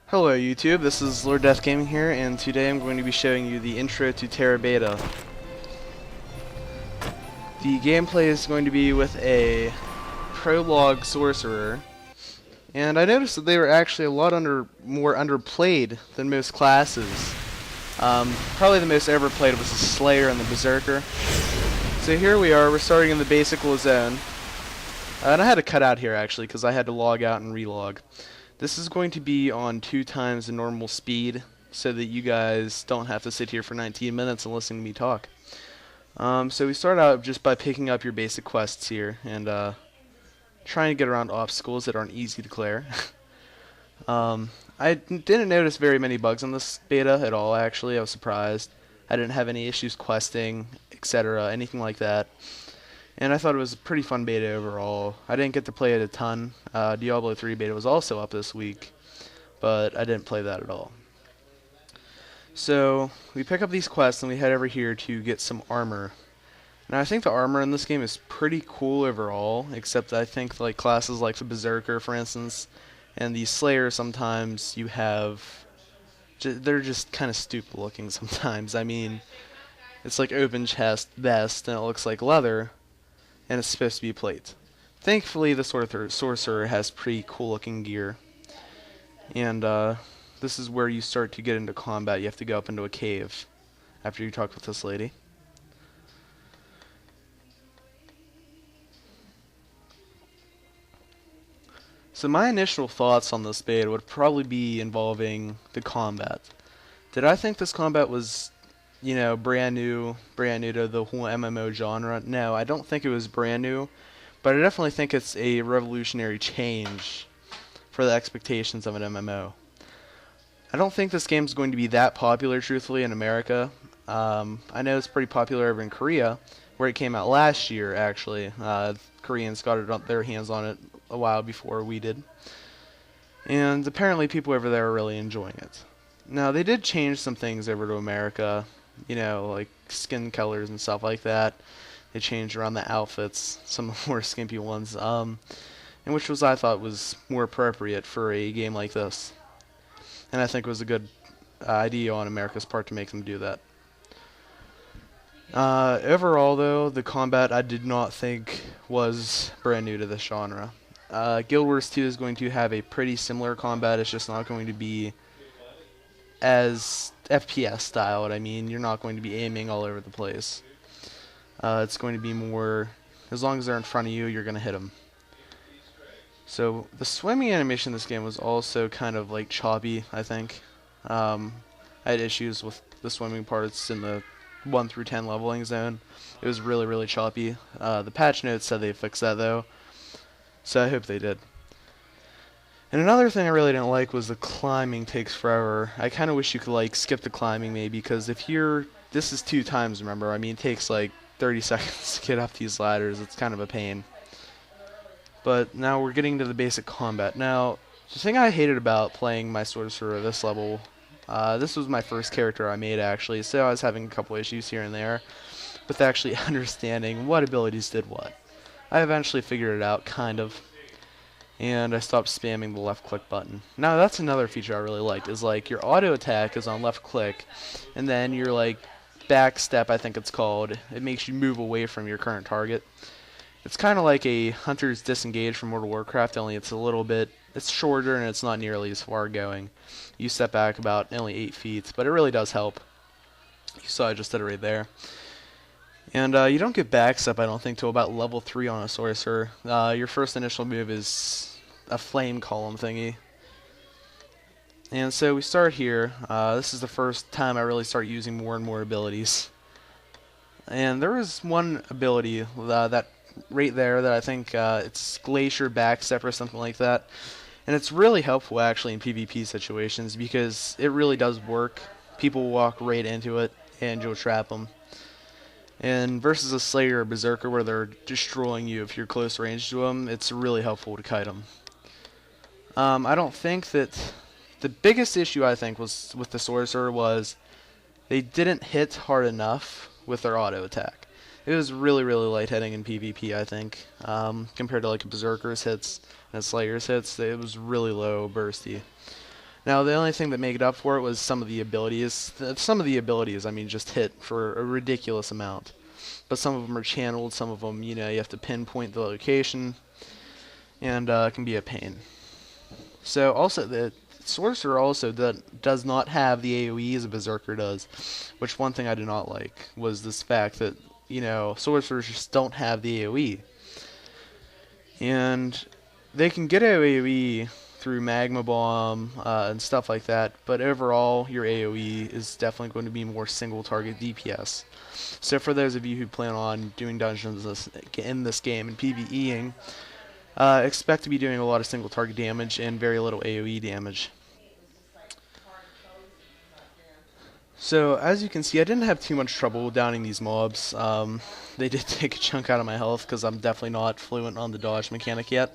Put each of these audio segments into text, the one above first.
Hello YouTube, this is Lord Death Gaming here, and today I'm going to be showing you the intro to Terra Beta. The gameplay is going to be with a prologue sorcerer, and I noticed that they were actually a lot more underplayed than most classes. Probably the most overplayed was the Slayer and the Berserker. So here we are, we're starting in the basic zone. And I had to cut out here actually because I had to log out and relog. This is going to be on 2 times the normal speed so that you guys don't have to sit here for 19 minutes and listen to me talk. So we start out just by picking up your basic quests here and trying to get around obstacles that aren't easy to clear. I didn't notice very many bugs on this beta at all actually. I was surprised. I didn't have any issues questing, etc., anything like that. And I thought it was a pretty fun beta overall. I didn't get to play it a ton. Diablo 3 beta was also up this week, but I didn't play that at all. So we pick up these quests and we head over here to get some armor. Now I think the armor in this game is pretty cool overall, except I think like classes like the Berserker, for instance, and the Slayer sometimes you have, they're just kind of stupid looking sometimes. I mean, it's like open chest vest and it looks like leather. And it's supposed to be plate. Thankfully, the Sorcerer has pretty cool looking gear. And this is where you start to get into combat. You have to go up into a cave after you talk with this lady. So my initial thoughts on this beta would probably be involving the combat. Did I think this combat was brand new to the whole MMO genre? No, I don't think it was brand new, but I definitely think it's a revolutionary change for the expectations of an MMO. I don't think this game's going to be that popular, truthfully, in America. I know it's pretty popular over in Korea, where it came out last year, actually. Koreans got their hands on it a while before we did. And apparently people over there are really enjoying it. Now, they did change some things over to America, like skin colors and stuff like that. They changed around the outfits, some more skimpy ones, and which I thought was more appropriate for a game like this. And I think it was a good idea on America's part to make them do that. Overall, though, the combat I did not think was brand new to this genre. Guild Wars 2 is going to have a pretty similar combat. It's just not going to be as FPS style. I mean, you're not going to be aiming all over the place. It's going to be more, as long as they're in front of you, you're going to hit them. So the swimming animation in this game was also kind of like choppy, I think. I had issues with the swimming parts in the 1 through 10 leveling zone. It was really, really choppy. The patch notes said they fixed that though, so I hope they did. And another thing I really didn't like was the climbing takes forever. I kind of wish you could skip the climbing maybe, because this is 2 times, remember, I mean it takes like 30 seconds to get up these ladders. It's kind of a pain. But now we're getting to the basic combat. Now, the thing I hated about playing my Sorcerer this level, this was my first character I made actually, so I was having a couple issues here and there with actually understanding what abilities did what. I eventually figured it out, kind of. And I stopped spamming the left click button. Now that's another feature I really liked, is your auto attack is on left click, and then your back step, I think it's called, it makes you move away from your current target. It's kind of like a Hunter's Disengage from World of Warcraft, only it's shorter and it's not nearly as far going. You step back about only 8 feet, but it really does help. You saw I just did it right there. And you don't get backstep, I don't think, till about level 3 on a Sorcerer. Your first initial move is a flame column thingy. And so we start here. This is the first time I really start using more and more abilities. And there is one ability that right there that I think it's Glacier Backstep or something like that. And it's really helpful actually in PvP situations because it really does work. People walk right into it and you'll trap them. And versus a Slayer or Berserker where they're destroying you if you're close range to them, it's really helpful to kite them. I don't think that the biggest issue I think was with the Sorcerer was they didn't hit hard enough with their auto attack. It was really, really light hitting in PvP, I think, compared to a Berserker's hits and a Slayer's hits. It was really low bursty. Now, the only thing that made it up for it was some of the abilities. Some of the abilities, I mean, just hit for a ridiculous amount. But some of them are channeled, some of them, you have to pinpoint the location, and it can be a pain. So, also, the Sorcerer also does not have the AoE as a Berserker does, which one thing I did not like was this fact that, Sorcerers just don't have the AoE. And they can get AoE through Magma Bomb and stuff like that, but overall your AoE is definitely going to be more single target DPS. So for those of you who plan on doing dungeons in this game and PvEing, expect to be doing a lot of single target damage and very little AoE damage. So as you can see, I didn't have too much trouble downing these mobs. They did take a chunk out of my health because I'm definitely not fluent on the dodge mechanic yet.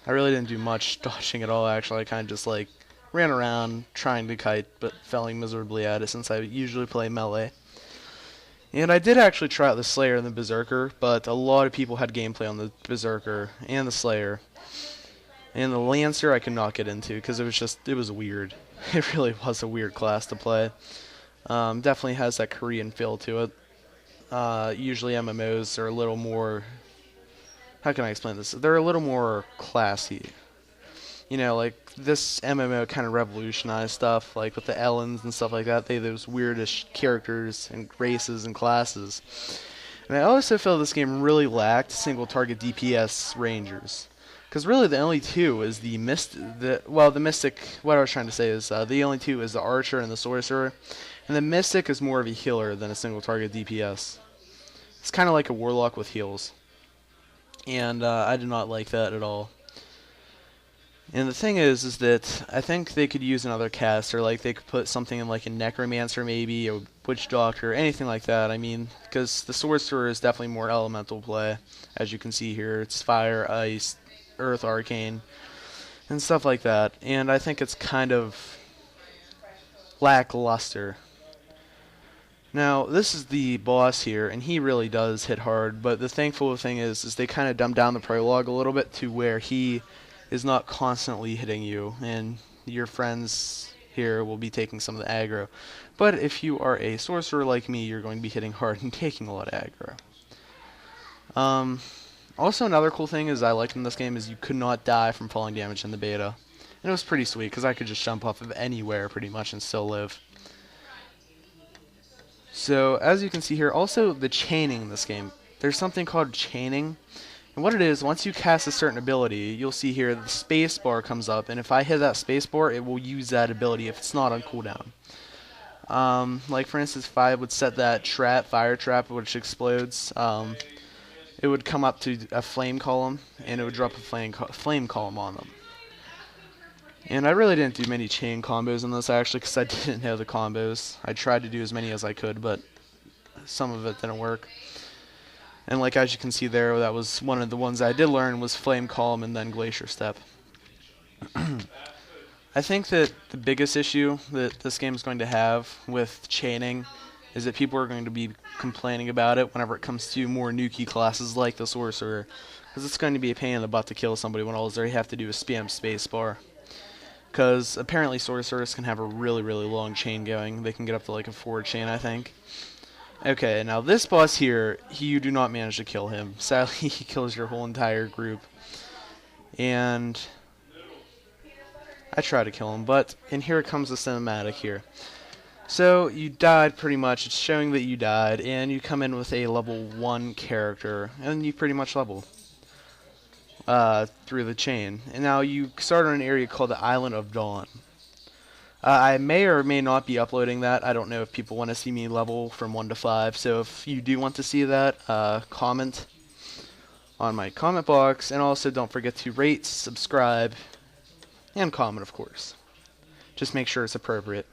I really didn't do much dodging at all, actually. I kind of just, ran around trying to kite, but failing miserably at it since I usually play melee. And I did actually try out the Slayer and the Berserker, but a lot of people had gameplay on the Berserker and the Slayer. And the Lancer I could not get into, because it was weird. It really was a weird class to play. Definitely has that Korean feel to it. Usually MMOs are a little more... How can I explain this? They're a little more classy. This MMO kind of revolutionized stuff, like with the Ellens and stuff like that. They those weirdish characters and races and classes. And I also feel this game really lacked single target DPS rangers. Because really the only two is the Mystic, what I was trying to say is the only two is the Archer and the Sorcerer. And the Mystic is more of a healer than a single target DPS. It's kind of like a Warlock with heals. And I did not like that at all. And the thing is that I think they could use another caster, they could put something in a Necromancer maybe, or Witch Doctor, anything like that. I mean, because the Sorcerer is definitely more elemental play, as you can see here. It's Fire, Ice, Earth, Arcane, and stuff like that. And I think it's kind of lackluster. Now, this is the boss here, and he really does hit hard, but the thankful thing is they kind of dumbed down the prologue a little bit to where he is not constantly hitting you, and your friends here will be taking some of the aggro. But if you are a sorcerer like me, you're going to be hitting hard and taking a lot of aggro. Also, another cool thing is I liked in this game is you could not die from falling damage in the beta. And it was pretty sweet, because I could just jump off of anywhere pretty much and still live. So, as you can see here, also the chaining in this game. There's something called chaining. And what it is, once you cast a certain ability, you'll see here the space bar comes up, and if I hit that space bar, it will use that ability if it's not on cooldown. For instance, if I would set that fire trap, which explodes, it would come up to a flame column, and it would drop a flame column on them. And I really didn't do many chain combos in this, actually, because I didn't know the combos. I tried to do as many as I could, but some of it didn't work. And as you can see there, that was one of the ones I did learn was Flame Column and then Glacier Step. I think that the biggest issue that this game is going to have with chaining is that people are going to be complaining about it whenever it comes to more nuke classes like the Sorcerer. Because it's going to be a pain in the butt to kill somebody when all they have to do is spam spacebar. Because apparently Sorcerers can have a really, really long chain going. They can get up to a 4 chain, I think. Okay, now this boss here, you do not manage to kill him. Sadly, he kills your whole entire group. And I try to kill him, and here comes the cinematic here. So, you died pretty much. It's showing that you died, and you come in with a level 1 character, and you pretty much level through the chain. And now you start on an area called the Island of Dawn. I may or may not be uploading that. I don't know if people want to see me level from 1 to 5. So if you do want to see that, comment on my comment box. And also don't forget to rate, subscribe, and comment, of course. Just make sure it's appropriate.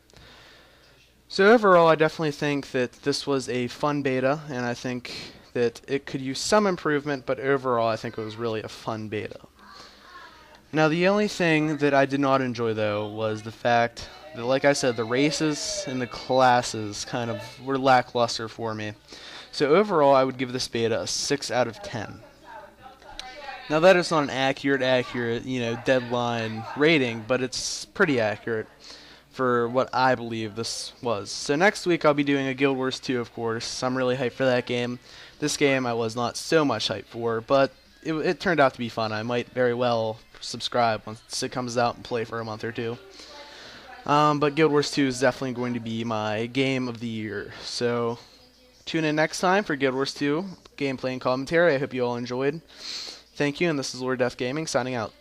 So overall, I definitely think that this was a fun beta, and I think that it could use some improvement, but overall I think it was really a fun beta. Now the only thing that I did not enjoy though was the fact that, like I said, the races and the classes kind of were lackluster for me. So overall I would give this beta a 6 out of 10. Now that is not an accurate, deadline rating, but it's pretty accurate for what I believe this was. So next week I'll be doing a Guild Wars 2, of course. I'm really hyped for that game. This game I was not so much hyped for, but it turned out to be fun. I might very well subscribe once it comes out and play for a month or two. But Guild Wars 2 is definitely going to be my game of the year. So tune in next time for Guild Wars 2 gameplay and commentary. I hope you all enjoyed. Thank you, and this is Lord Death Gaming signing out.